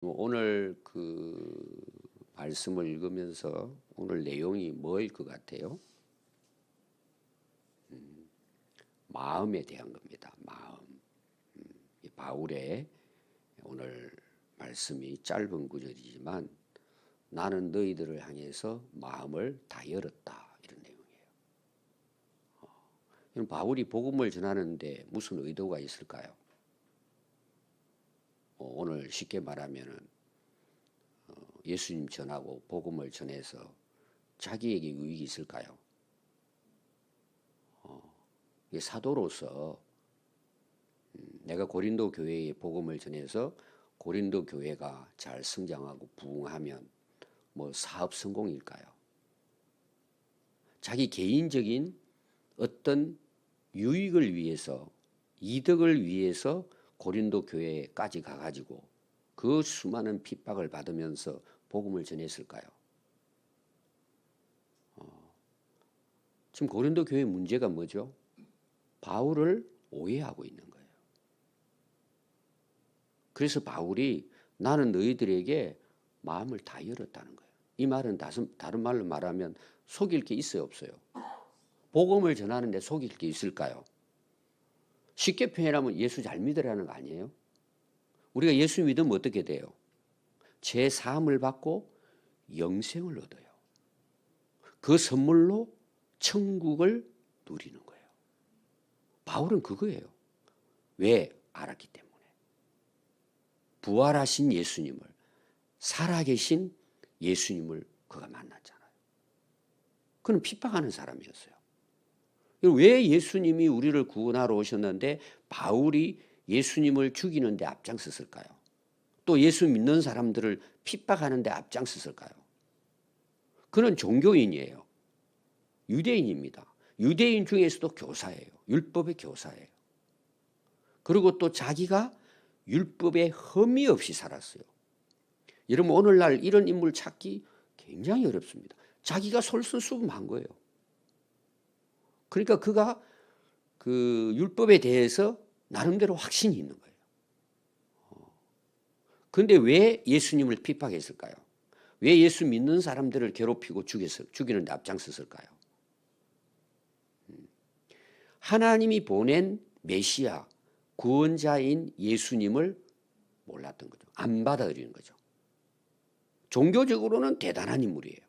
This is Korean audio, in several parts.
오늘 말씀을 읽으면서 오늘 내용이 뭐일 것 같아요? 마음에 대한 겁니다. 마음. 이 바울의 오늘 말씀이 짧은 구절이지만 나는 너희들을 향해서 마음을 다 열었다, 이런 내용이에요. 그럼 바울이 복음을 전하는데 무슨 의도가 있을까요? 오늘 쉽게 말하면은 예수님 전하고 복음을 전해서 자기에게 유익이 있을까요? 사도로서 내가 고린도 교회에 복음을 전해서 고린도 교회가 잘 성장하고 부흥하면 뭐 사업 성공일까요? 자기 개인적인 어떤 유익을 위해서, 이득을 위해서 고린도 교회까지 가가지고 그 수많은 핍박을 받으면서 복음을 전했을까요? 지금 고린도 교회 문제가 뭐죠? 바울을 오해하고 있는 거예요. 그래서 바울이 나는 너희들에게 마음을 다 열었다는 거예요. 이 말은 다른 말로 말하면 속일 게 있어요, 없어요? 복음을 전하는데 속일 게 있을까요? 쉽게 표현하면 예수 잘 믿으라는 거 아니에요? 우리가 예수 믿으면 어떻게 돼요? 죄 사함을 받고 영생을 얻어요. 그 선물로 천국을 누리는 거예요. 바울은 그거예요. 왜? 알았기 때문에. 부활하신 예수님을, 살아계신 예수님을 그가 만났잖아요. 그는 핍박하는 사람이었어요. 왜 예수님이 우리를 구원하러 오셨는데 바울이 예수님을 죽이는 데 앞장섰을까요? 또 예수 믿는 사람들을 핍박하는 데 앞장섰을까요? 그는 종교인이에요. 유대인입니다. 유대인 중에서도 교사예요. 율법의 교사예요. 그리고 또 자기가 율법에 흠이 없이 살았어요. 여러분, 오늘날 이런 인물 찾기 굉장히 어렵습니다. 자기가 솔선수범한 거예요. 그러니까 그가 그 율법에 대해서 나름대로 확신이 있는 거예요. 그런데 왜 예수님을 핍박했을까요? 왜 예수 믿는 사람들을 괴롭히고 죽이는 데 앞장섰을까요? 하나님이 보낸 메시아, 구원자인 예수님을 몰랐던 거죠. 안 받아들이는 거죠. 종교적으로는 대단한 인물이에요.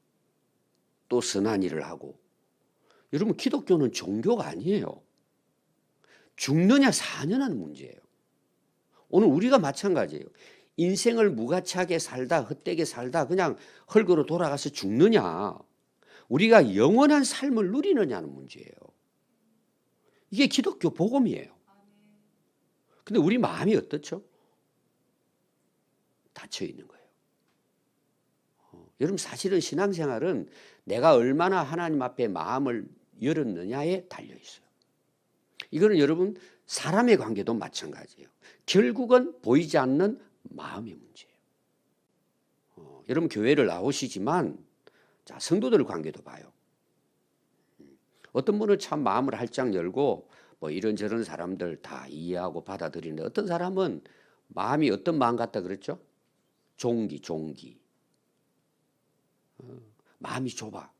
또 선한 일을 하고. 여러분, 기독교는 종교가 아니에요. 죽느냐 사느냐는 문제예요. 오늘 우리가 마찬가지예요. 인생을 무가치하게 살다, 헛되게 살다 그냥 흙으로 돌아가서 죽느냐, 우리가 영원한 삶을 누리느냐는 문제예요. 이게 기독교 복음이에요. 근데 우리 마음이 어떻죠? 닫혀 있는 거예요. 여러분, 사실은 신앙생활은 내가 얼마나 하나님 앞에 마음을 열었느냐에 달려 있어요. 이거는 여러분 사람의 관계도 마찬가지예요. 결국은 보이지 않는 마음의 문제예요. 여러분 교회를 나오시지만 자, 성도들 관계도 봐요. 어떤 분은 참 마음을 활짝 열고 뭐 이런저런 사람들 다 이해하고 받아들이는데 어떤 사람은 마음이 어떤 마음 같다 그랬죠? 종기. 마음이 좁아.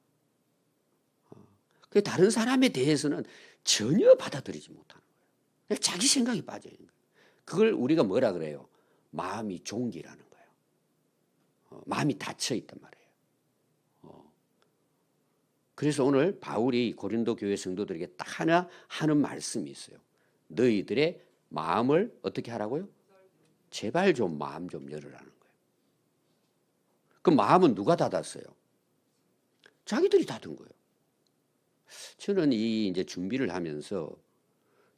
그 다른 사람에 대해서는 전혀 받아들이지 못하는 거예요. 그냥 자기 생각이 빠져 있는 거예요. 그걸 우리가 뭐라 그래요? 마음이 종기라는 거예요. 마음이 닫혀 있단 말이에요. 그래서 오늘 바울이 고린도 교회 성도들에게 딱 하나 하는 말씀이 있어요. 너희들의 마음을 어떻게 하라고요? 제발 좀 마음 좀 열으라는 거예요. 그 마음은 누가 닫았어요? 자기들이 닫은 거예요. 저는 이제 준비를 하면서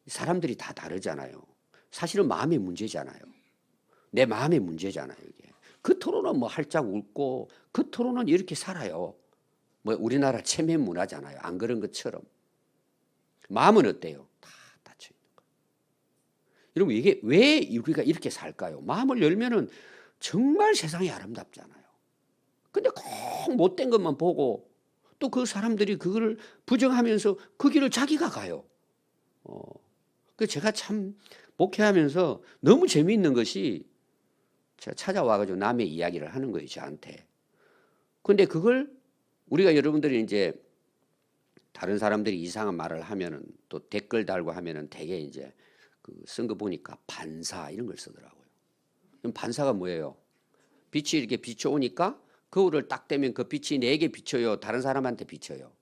사람들이 다 다르잖아요. 사실은 마음의 문제잖아요. 내 마음의 문제잖아요, 이게. 겉으로는 뭐 활짝 웃고 겉으로는 이렇게 살아요. 뭐 우리나라 체면 문화잖아요. 안 그런 것처럼. 마음은 어때요? 다 닫혀 있는 거예요. 여러분, 이게 왜 우리가 이렇게 살까요? 마음을 열면은 정말 세상이 아름답잖아요. 근데 꼭 못된 것만 보고 또 그 사람들이 그거를 부정하면서 그 길을 자기가 가요. 그 제가 참 목회하면서 너무 재미있는 것이 제가 찾아와가지고 남의 이야기를 하는 거예요, 저한테. 근데 그걸 우리가 여러분들이 이제 다른 사람들이 이상한 말을 하면은 또 댓글 달고 하면은 되게 이제 그 쓴 거 보니까 반사 이런 걸 쓰더라고요. 그럼 반사가 뭐예요? 빛이 이렇게 비춰오니까 거울을 딱 대면 그 빛이 내게 비쳐요, 다른 사람한테 비쳐요.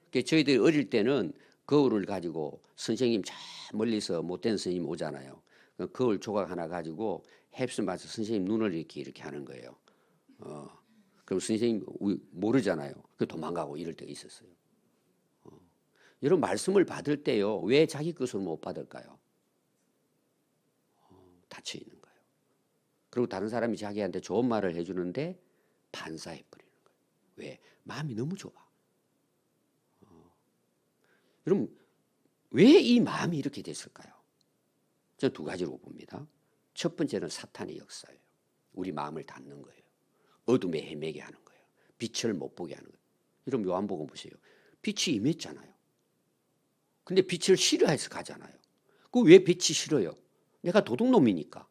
그러니까 저희들이 어릴 때는 거울을 가지고 선생님 저 멀리서 못된 선생님 오잖아요. 거울 조각 하나 가지고 햅스 맞춰 선생님 눈을 이렇게 하는 거예요. 그럼 선생님 모르잖아요. 그 도망가고 이럴 때가 있었어요. 이런 말씀을 받을 때요, 왜 자기 것을 못 받을까요? 닫혀 있는 거예요. 그리고 다른 사람이 자기한테 좋은 말을 해주는데 반사해 버리는 거예요. 왜? 마음이 너무 좁아. 여러분, 왜 이 마음이 이렇게 됐을까요? 저는 두 가지로 봅니다. 첫 번째는 사탄의 역사예요. 우리 마음을 닫는 거예요. 어둠에 헤매게 하는 거예요. 빛을 못 보게 하는 거예요. 여러분 요한복음 보세요. 빛이 임했잖아요. 근데 빛을 싫어해서 가잖아요. 그 왜 빛이 싫어요? 내가 도둑놈이니까.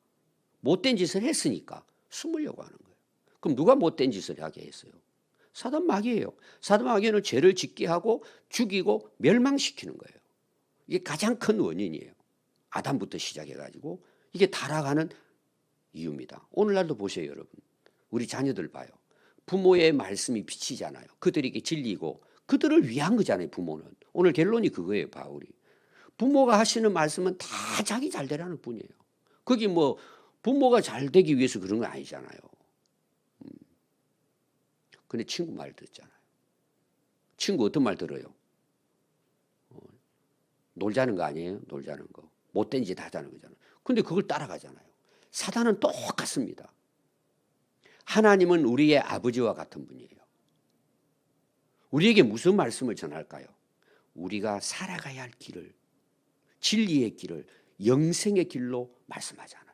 못된 짓을 했으니까 숨으려고 하는 거예요. 그럼 누가 못된 짓을 하게 했어요? 사단 마귀예요. 사단 마귀는 죄를 짓게 하고 죽이고 멸망시키는 거예요. 이게 가장 큰 원인이에요. 아담부터 시작해가지고 이게 타락하는 이유입니다. 오늘날도 보세요, 여러분. 우리 자녀들 봐요. 부모의 말씀이 빛이잖아요. 그들에게 진리고 그들을 위한 거잖아요, 부모는. 오늘 결론이 그거예요, 바울이. 부모가 하시는 말씀은 다 자기 잘 되라는 뿐이에요. 거기 뭐 부모가 잘 되기 위해서 그런 건 아니잖아요. 근데 친구 말 듣잖아요. 친구 어떤 말 들어요? 놀자는 거 아니에요? 놀자는 거. 못된 짓 하자는 거잖아요. 근데 그걸 따라가잖아요. 사단은 똑같습니다. 하나님은 우리의 아버지와 같은 분이에요. 우리에게 무슨 말씀을 전할까요? 우리가 살아가야 할 길을, 진리의 길을, 영생의 길로 말씀하잖아요.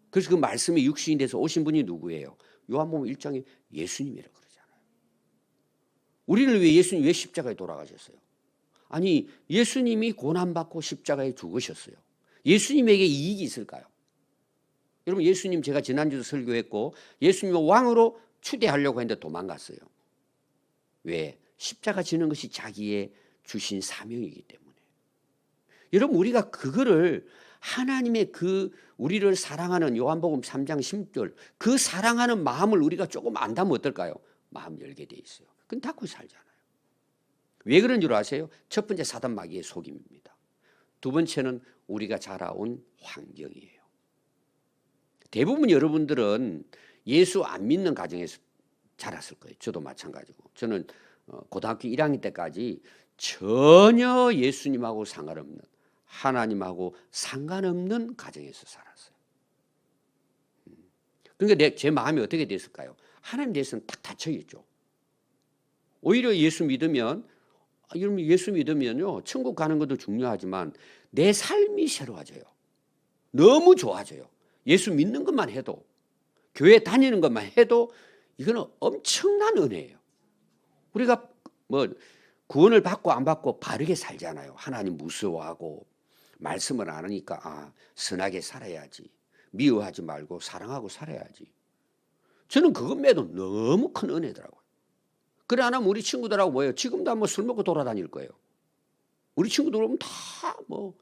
그래서 그 말씀이 육신이 돼서 오신 분이 누구예요? 요한복음 1장에 예수님이라고 그러잖아요. 우리를 위해 예수님이 왜 십자가에 돌아가셨어요? 아니, 예수님이 고난받고 십자가에 죽으셨어요. 예수님에게 이익이 있을까요? 여러분, 예수님 제가 지난주도 설교했고 예수님을 왕으로 추대하려고 했는데 도망갔어요. 왜? 십자가 지는 것이 자기의 주신 사명이기 때문에. 여러분, 우리가 그거를 하나님의 그 우리를 사랑하는 요한복음 3장 10절 그 사랑하는 마음을 우리가 조금 안다면 어떨까요? 마음 열게 돼 있어요. 그건 닫고 살잖아요. 왜 그런 줄 아세요? 첫 번째 사단 마귀의 속임입니다. 두 번째는 우리가 자라온 환경이에요. 대부분 여러분들은 예수 안 믿는 가정에서 자랐을 거예요. 저도 마찬가지고. 저는 고등학교 1학년 때까지 전혀 예수님하고 상관없는, 하나님하고 상관없는 가정에서 살았어요. 그러니까 제 마음이 어떻게 됐을까요? 하나님 대해서는 딱 닫혀있죠. 오히려 예수 믿으면, 여러분 예수 믿으면요, 천국 가는 것도 중요하지만 내 삶이 새로워져요. 너무 좋아져요. 예수 믿는 것만 해도, 교회 다니는 것만 해도 이거는 엄청난 은혜예요. 우리가 뭐 구원을 받고 안 받고 바르게 살잖아요. 하나님 무서워하고 말씀을 안 하니까 선하게 살아야지. 미워하지 말고 사랑하고 살아야지. 저는 그것매도 너무 큰 은혜더라고요. 그래 안 하면 우리 친구들하고 뭐예요? 지금도 한번 술 먹고 돌아다닐 거예요. 우리 친구들 오면 다 뭐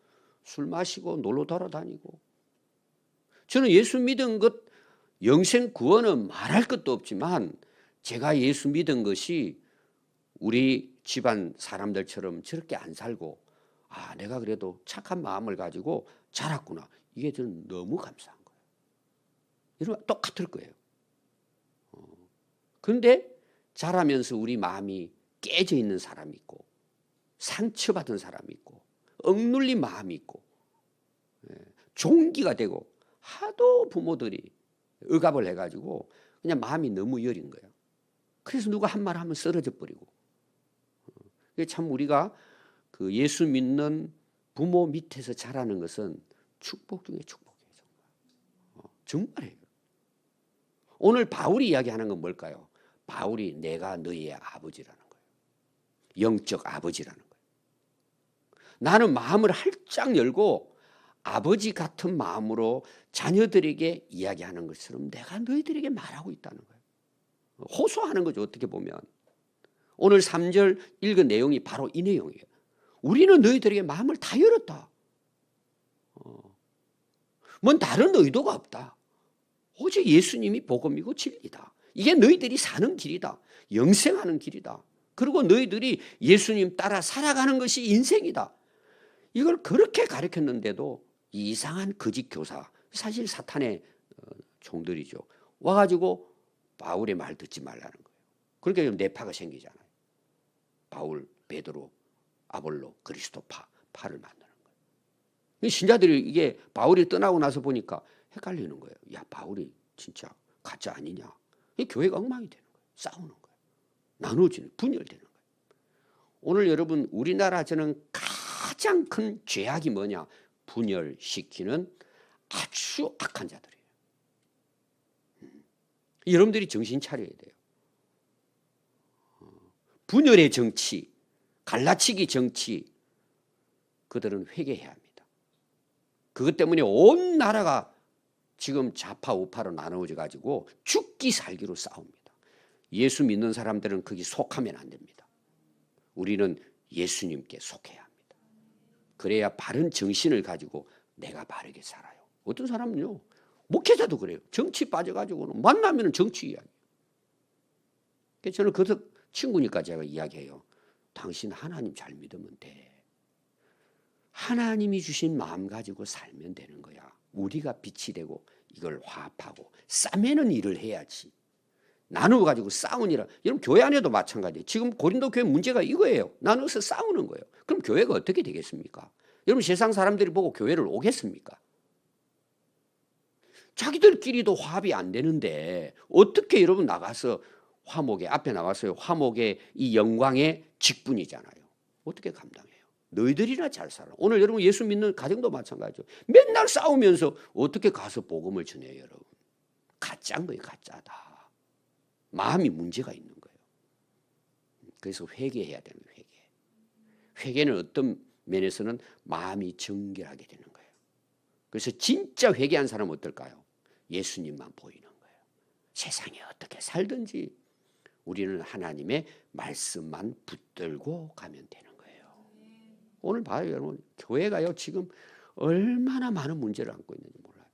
술 마시고 놀러 돌아다니고. 저는 예수 믿은 것, 영생 구원은 말할 것도 없지만 제가 예수 믿은 것이 우리 집안 사람들처럼 저렇게 안 살고 내가 그래도 착한 마음을 가지고 자랐구나. 이게 저는 너무 감사한 거예요. 여러분 똑같을 거예요. 그런데 자라면서 우리 마음이 깨져 있는 사람이 있고 상처받은 사람이 있고 억눌린 마음이 있고 종기가 되고 하도 부모들이 억압을 해가지고 그냥 마음이 너무 여린 거예요. 그래서 누가 한 말 하면 쓰러져 버리고. 참 우리가 그 예수 믿는 부모 밑에서 자라는 것은 축복 중에 축복이에요. 정말이에요. 오늘 바울이 이야기하는 건 뭘까요? 바울이 내가 너희의 아버지라는 거예요. 영적 아버지라는 거예요. 나는 마음을 활짝 열고 아버지 같은 마음으로 자녀들에게 이야기하는 것처럼 내가 너희들에게 말하고 있다는 거예요. 호소하는 거죠. 어떻게 보면. 오늘 3절 읽은 내용이 바로 이 내용이에요. 우리는 너희들에게 마음을 다 열었다. 뭔 다른 의도가 없다. 오직 예수님이 복음이고 진리다. 이게 너희들이 사는 길이다. 영생하는 길이다. 그리고 너희들이 예수님 따라 살아가는 것이 인생이다. 이걸 그렇게 가르쳤는데도 이상한 거짓 교사, 사실 사탄의 종들이죠. 와가지고 바울의 말 듣지 말라는 거예요. 그러니까 내파가 생기잖아요. 바울, 베드로, 아볼로, 그리스도파를 만드는 거예요. 신자들이 이게 바울이 떠나고 나서 보니까 헷갈리는 거예요. 야, 바울이 진짜 가짜 아니냐? 이 교회가 엉망이 되는 거예요. 싸우는 거예요. 나누어지는, 분열되는 거예요. 오늘 여러분 우리나라 저는 가장 큰 죄악이 뭐냐? 분열시키는 아주 악한 자들이에요. 여러분들이 정신 차려야 돼요. 분열의 정치, 갈라치기 정치, 그들은 회개해야 합니다. 그것 때문에 온 나라가 지금 좌파 우파로 나누어져 가지고 죽기 살기로 싸웁니다. 예수 믿는 사람들은 거기 속하면 안 됩니다. 우리는 예수님께 속해야 합니다. 그래야 바른 정신을 가지고 내가 바르게 살아요. 어떤 사람은요, 목회자도 그래요. 정치 빠져가지고는 만나면 정치 이야기. 그래서 저는 그 친구니까 제가 이야기해요. 당신 하나님 잘 믿으면 돼. 하나님이 주신 마음 가지고 살면 되는 거야. 우리가 빛이 되고 이걸 화합하고 싸매는 일을 해야지. 나누어가지고 싸운 일을. 여러분 교회 안에도 마찬가지예요. 지금 고린도 교회 문제가 이거예요. 나눠서 싸우는 거예요. 그럼 교회가 어떻게 되겠습니까? 여러분 세상 사람들이 보고 교회를 오겠습니까? 자기들끼리도 화합이 안 되는데 어떻게 여러분 나가서 화목의 앞에 나왔어요. 화목의 이 영광의 직분이잖아요. 어떻게 감당해요? 너희들이나 잘 살아. 오늘 여러분 예수 믿는 가정도 마찬가지죠. 맨날 싸우면서 어떻게 가서 복음을 전해요, 여러분? 가짜인 거예요, 가짜다. 마음이 문제가 있는 거예요. 그래서 회개해야 되는 거예요, 회개. 회개는 어떤 면에서는 마음이 정결하게 되는 거예요. 그래서 진짜 회개한 사람은 어떨까요? 예수님만 보이는 거예요. 세상에 어떻게 살든지 우리는 하나님의 말씀만 붙들고 가면 되는 거예요. 오늘 봐요, 여러분. 교회가요, 지금 얼마나 많은 문제를 안고 있는지 몰라요.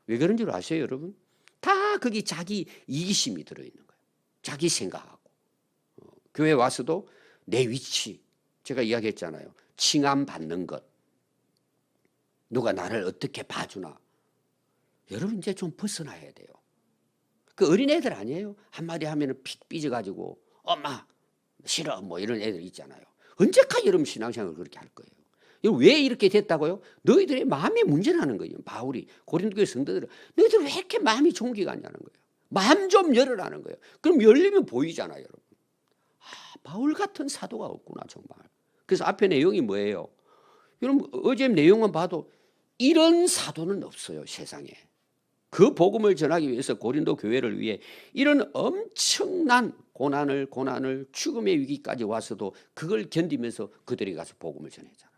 왜 그런 줄 아세요, 여러분? 다 거기 자기 이기심이 들어있는 거예요. 자기 생각하고. 교회 와서도 내 위치, 제가 이야기했잖아요. 칭함 받는 것. 누가 나를 어떻게 봐주나. 여러분 이제 좀 벗어나야 돼요. 그 어린애들 아니에요? 한마디 하면 픽 삐져가지고 엄마 싫어 뭐 이런 애들 있잖아요. 언제까지 여러분 신앙생활을 그렇게 할 거예요? 왜 이렇게 됐다고요? 너희들의 마음이 문제라는 거예요. 바울이 고린도교회 성도들은 너희들 왜 이렇게 마음이 종기가 않냐는 거예요. 마음 좀 열으라는 거예요. 그럼 열리면 보이잖아요, 여러분. 아, 바울 같은 사도가 없구나 정말. 그래서 앞에 내용이 뭐예요? 여러분 어제 내용만 봐도 이런 사도는 없어요, 세상에. 그 복음을 전하기 위해서 고린도 교회를 위해 이런 엄청난 고난을 죽음의 위기까지 와서도 그걸 견디면서 그들이 가서 복음을 전했잖아요.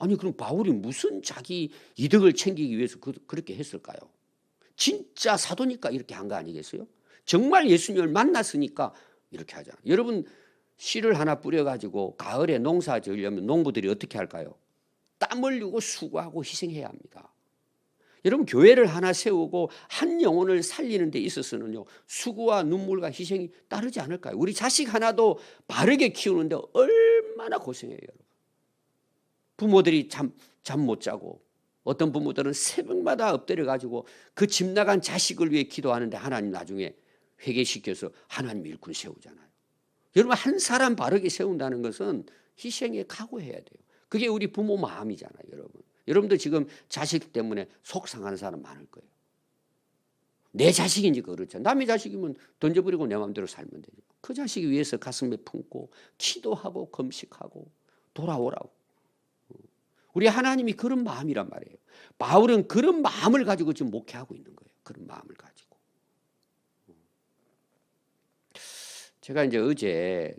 아니 그럼 바울이 무슨 자기 이득을 챙기기 위해서 그렇게 했을까요? 진짜 사도니까 이렇게 한 거 아니겠어요? 정말 예수님을 만났으니까 이렇게 하잖아요. 여러분 씨를 하나 뿌려가지고 가을에 농사 지으려면 농부들이 어떻게 할까요? 땀 흘리고 수고하고 희생해야 합니다. 여러분 교회를 하나 세우고 한 영혼을 살리는 데 있어서는요, 수고와 눈물과 희생이 따르지 않을까요? 우리 자식 하나도 바르게 키우는데 얼마나 고생해요, 여러분. 부모들이 잠 못 자고 어떤 부모들은 새벽마다 엎드려 가지고 그 집 나간 자식을 위해 기도하는데 하나님 나중에 회개시켜서 하나님 일꾼 세우잖아요. 여러분 한 사람 바르게 세운다는 것은 희생에 각오해야 돼요. 그게 우리 부모 마음이잖아요, 여러분. 여러분들 지금 자식 때문에 속상하는 사람 많을 거예요. 내 자식인지 그렇죠. 남의 자식이면 던져버리고 내 마음대로 살면 되죠. 그 자식이 위해서 가슴에 품고 기도하고 금식하고 돌아오라고. 우리 하나님이 그런 마음이란 말이에요. 바울은 그런 마음을 가지고 지금 목회하고 있는 거예요. 그런 마음을 가지고. 제가 이제 어제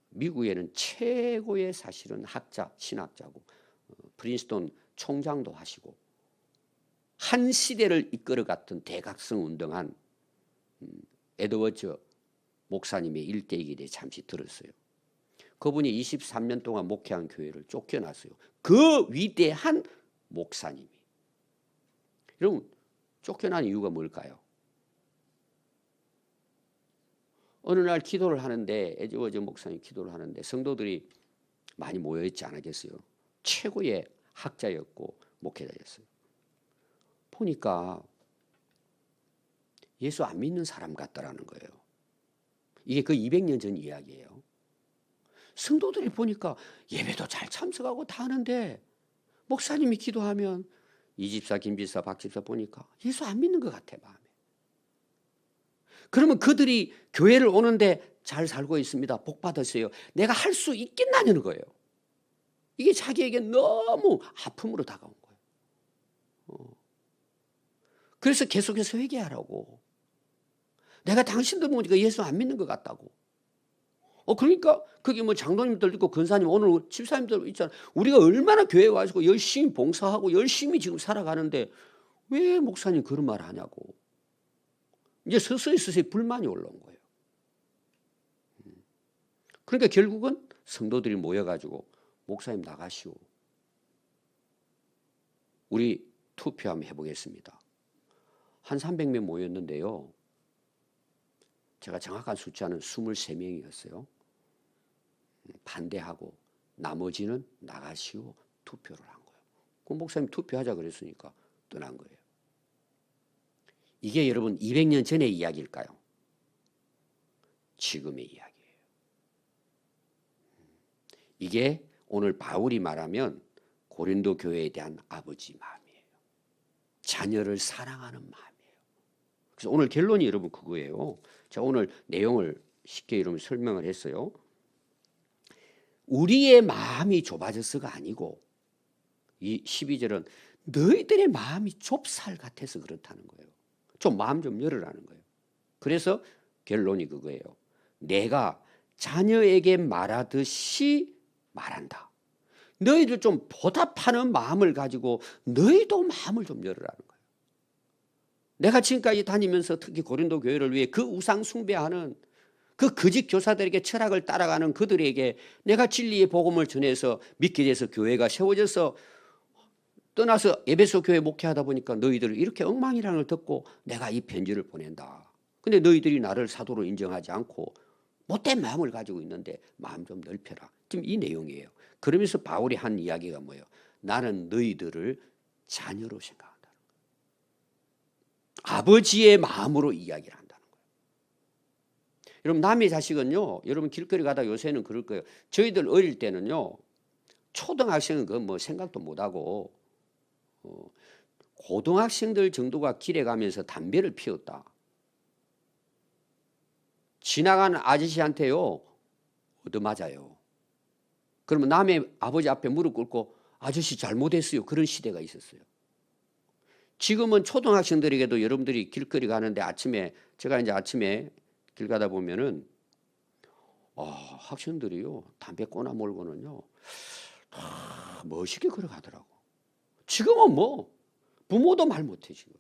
미국에는 최고의 사실은 학자, 신학자고 프린스턴 총장도 하시고 한 시대를 이끌어갔던 대각성 운동한 에드워즈 목사님의 일대기에 대해 잠시 들었어요. 그분이 23년 동안 목회한 교회를 쫓겨났어요. 그 위대한 목사님이. 여러분, 쫓겨난 이유가 뭘까요? 어느 날 기도를 하는데, 에드워즈 목사님 기도를 하는데 성도들이 많이 모여있지 않았겠어요. 최고의 학자였고 목회자였어요. 보니까 예수 안 믿는 사람 같다라는 거예요. 이게 그 200년 전 이야기예요. 성도들이 보니까 예배도 잘 참석하고 다 하는데 목사님이 기도하면 이 집사, 김 집사, 박 집사 보니까 예수 안 믿는 것 같아 마음에. 그러면 그들이 교회를 오는데 잘 살고 있습니다. 복 받았어요. 내가 할 수 있겠나는 거예요. 이게 자기에게 너무 아픔으로 다가온 거예요. 그래서 계속해서 회개하라고. 내가 당신들 보니까 예수 안 믿는 것 같다고. 그러니까 그게 뭐 장로님들 있고 권사님 오늘 집사님들 있잖아. 우리가 얼마나 교회에 와서 열심히 봉사하고 열심히 지금 살아가는데 왜 목사님 그런 말 하냐고. 이제 서서히 불만이 올라온 거예요. 그러니까 결국은 성도들이 모여가지고 목사님 나가시오. 우리 투표 한번 해보겠습니다. 한 300명 모였는데요. 제가 정확한 숫자는 23명이었어요. 반대하고 나머지는 나가시오 투표를 한 거예요. 그 목사님 투표하자 그랬으니까 떠난 거예요. 이게 여러분 200년 전의 이야기일까요? 지금의 이야기예요. 이게 오늘 바울이 말하면 고린도 교회에 대한 아버지 마음이에요. 자녀를 사랑하는 마음이에요. 그래서 오늘 결론이 여러분 그거예요. 제가 오늘 내용을 쉽게 여러분 설명을 했어요. 우리의 마음이 좁아져서가 아니고 이 12절은 너희들의 마음이 좁쌀 같아서 그렇다는 거예요. 좀 마음 좀 열으라는 거예요. 그래서 결론이 그거예요. 내가 자녀에게 말하듯이 말한다. 너희들 좀 보답하는 마음을 가지고 너희도 마음을 좀 열으라는 거예요. 내가 지금까지 다니면서 특히 고린도 교회를 위해 그 우상 숭배하는 그 거짓 교사들에게 철학을 따라가는 그들에게 내가 진리의 복음을 전해서 믿게 돼서 교회가 세워져서 떠나서 에베소 교회 목회하다 보니까 너희들을 이렇게 엉망이라는 걸 듣고 내가 이 편지를 보낸다. 근데 너희들이 나를 사도로 인정하지 않고 못된 마음을 가지고 있는데 마음 좀 넓혀라. 지금 이 내용이에요. 그러면서 바울이 한 이야기가 뭐예요? 나는 너희들을 자녀로 생각한다. 아버지의 마음으로 이야기를 한다는 거예요. 여러분 남의 자식은요. 여러분 길거리 가다 요새는 그럴 거예요. 저희들 어릴 때는요. 초등학생은 그 뭐 생각도 못하고 고등학생들 정도가 길에 가면서 담배를 피웠다. 지나가는 아저씨한테요. 얻어맞아요. 그러면 남의 아버지 앞에 무릎 꿇고 아저씨 잘못했어요. 그런 시대가 있었어요. 지금은 초등학생들에게도 여러분들이 길거리 가는데 제가 이제 아침에 길 가다 보면은 학생들이요. 담배 꼬나 몰고는요. 멋있게 걸어가더라고. 지금은 뭐 부모도 말 못해 지금.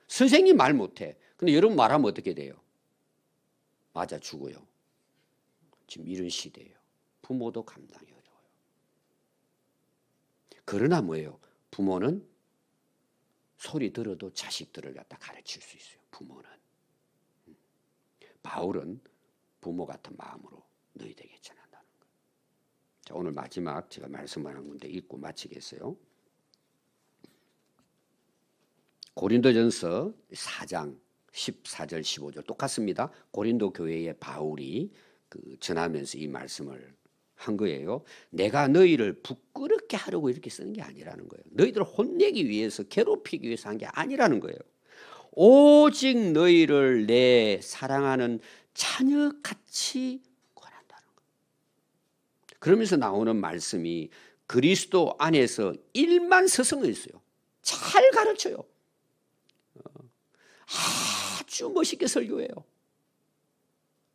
선생님 말 못해. 근데 여러분 말하면 어떻게 돼요? 맞아 죽어요. 지금 이런 시대예요. 부모도 감당이 어려워요. 그러나 뭐예요? 부모는 소리 들어도 자식들을 갖다 가르칠 수 있어요. 부모는. 바울은 부모 같은 마음으로 너희들에게 전한다는 거예요. 자, 오늘 마지막 제가 말씀하는 건데 읽고 마치겠어요. 고린도전서 4장 14절 15절 똑같습니다. 고린도 교회의 바울이 전하면서 이 말씀을 한 거예요. 내가 너희를 부끄럽게 하려고 이렇게 쓰는 게 아니라는 거예요. 너희들을 혼내기 위해서 괴롭히기 위해서 한 게 아니라는 거예요. 오직 너희를 내 사랑하는 자녀같이 권한다는 거예요. 그러면서 나오는 말씀이 그리스도 안에서 일만 서성을 했어요. 잘 가르쳐요. 아주 멋있게 설교해요.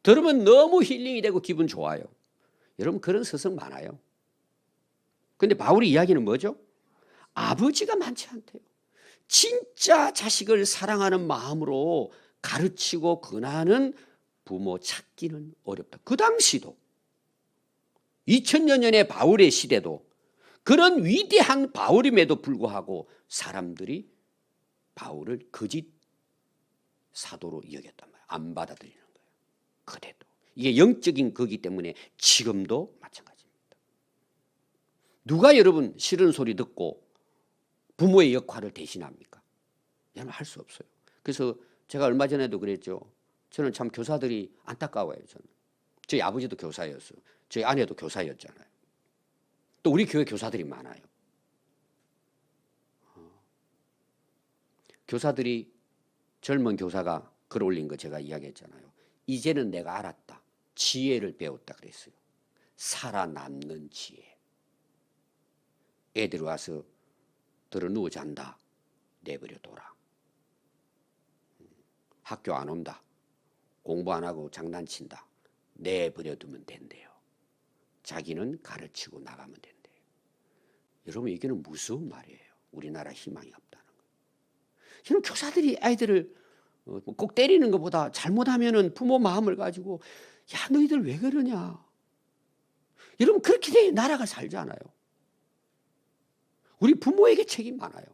들으면 너무 힐링이 되고 기분 좋아요. 여러분 그런 서성 많아요. 근데 바울의 이야기는 뭐죠? 아버지가 많지 않대요. 진짜 자식을 사랑하는 마음으로 가르치고 권하는 부모 찾기는 어렵다. 그 당시도 2000여 년의 바울의 시대도 그런 위대한 바울임에도 불구하고 사람들이 바울을 거짓 사도로 여겼단 말이에요. 안 받아들이는 거예요. 그래도 이게 영적인 거기 때문에 지금도 마찬가지입니다. 누가 여러분 싫은 소리 듣고 부모의 역할을 대신합니까? 여러분 할 수 없어요. 그래서 제가 얼마 전에도 그랬죠. 저는 참 교사들이 안타까워요. 저는. 저희 아버지도 교사였어요. 저희 아내도 교사였잖아요. 또 우리 교회 교사들이 많아요. 교사들이 젊은 교사가 글 올린 거 제가 이야기했잖아요. 이제는 내가 알았다. 지혜를 배웠다 그랬어요. 살아남는 지혜. 애들이 와서 들어 누워 잔다. 내버려 둬라. 학교 안 온다. 공부 안 하고 장난친다. 내버려 두면 된대요. 자기는 가르치고 나가면 된대요. 여러분 이게는 무서운 말이에요. 우리나라 희망이 없다는 거예요. 저는 교사들이 아이들을 꼭 때리는 것보다 잘못하면은 부모 마음을 가지고 야 너희들 왜 그러냐. 여러분 그렇게 돼야 나라가 살잖아요. 우리 부모에게 책임 많아요.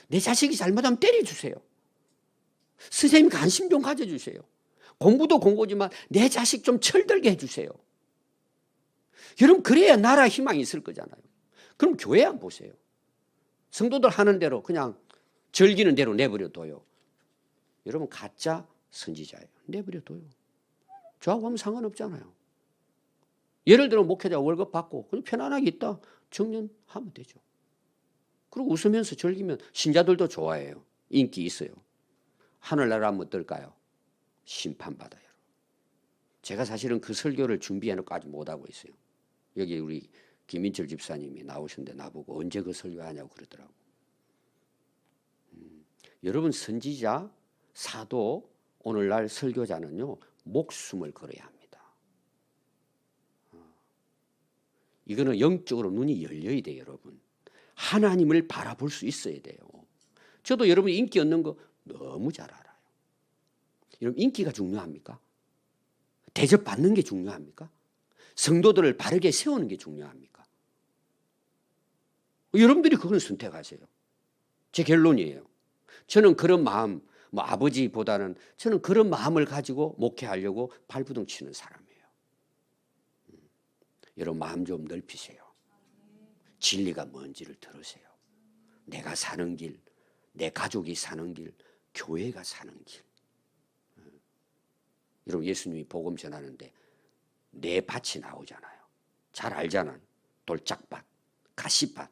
내 자식이 잘못하면 때려주세요. 선생님 관심 좀 가져주세요. 공부도 공부지만 내 자식 좀 철들게 해주세요. 여러분 그래야 나라 희망이 있을 거잖아요. 그럼 교회 안 보세요. 성도들 하는 대로 그냥 즐기는 대로 내버려 둬요. 여러분 가짜 선지자예요. 내버려 둬요. 저하고 하면 상관없잖아요. 예를 들어 목회자 월급 받고 그냥 편안하게 있다 정년하면 되죠. 그리고 웃으면서 즐기면 신자들도 좋아해요. 인기 있어요. 하늘나라면 어떨까요? 심판받아요. 제가 사실은 그 설교를 준비해놓고 아직 못하고 있어요. 여기 우리 김인철 집사님이 나오셨는데 나보고 언제 그 설교하냐고 그러더라고. 여러분 선지자, 사도, 오늘날 설교자는요. 목숨을 걸어야 합니다. 이거는 영적으로 눈이 열려야 돼요. 여러분. 하나님을 바라볼 수 있어야 돼요. 저도 여러분 인기 얻는 거 너무 잘 알아요. 여러분 인기가 중요합니까? 대접받는 게 중요합니까? 성도들을 바르게 세우는 게 중요합니까? 여러분들이 그걸 선택하세요. 제 결론이에요. 저는 그런 마음, 아버지보다는 저는 그런 마음을 가지고 목회하려고 발부둥 치는 사람이에요. 여러분 마음 좀 넓히세요. 진리가 뭔지를 들으세요. 내가 사는 길, 내 가족이 사는 길, 교회가 사는 길. 여러분 예수님이 복음 전하는데 네 밭이 나오잖아요. 잘 알잖아요. 돌짝밭, 가시밭,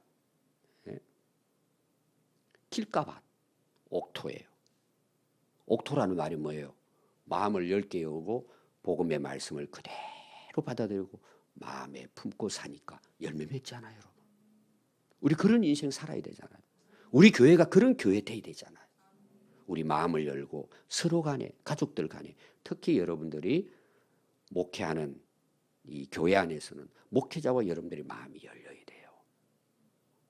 길가밭, 옥토예요. 옥토라는 말이 뭐예요? 마음을 넓게 열고 복음의 말씀을 그대로 받아들이고 마음에 품고 사니까 열매 맺잖아요. 여러분. 우리 그런 인생 살아야 되잖아요. 우리 교회가 그런 교회 돼야 되잖아요. 우리 마음을 열고 서로 간에 가족들 간에 특히 여러분들이 목회하는 이 교회 안에서는 목회자와 여러분들의 마음이 열려야 돼요.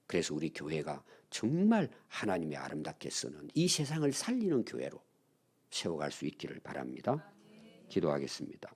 그래서 우리 교회가 정말 하나님의 아름답게 쓰는 이 세상을 살리는 교회로 세워갈 수 있기를 바랍니다. 기도하겠습니다.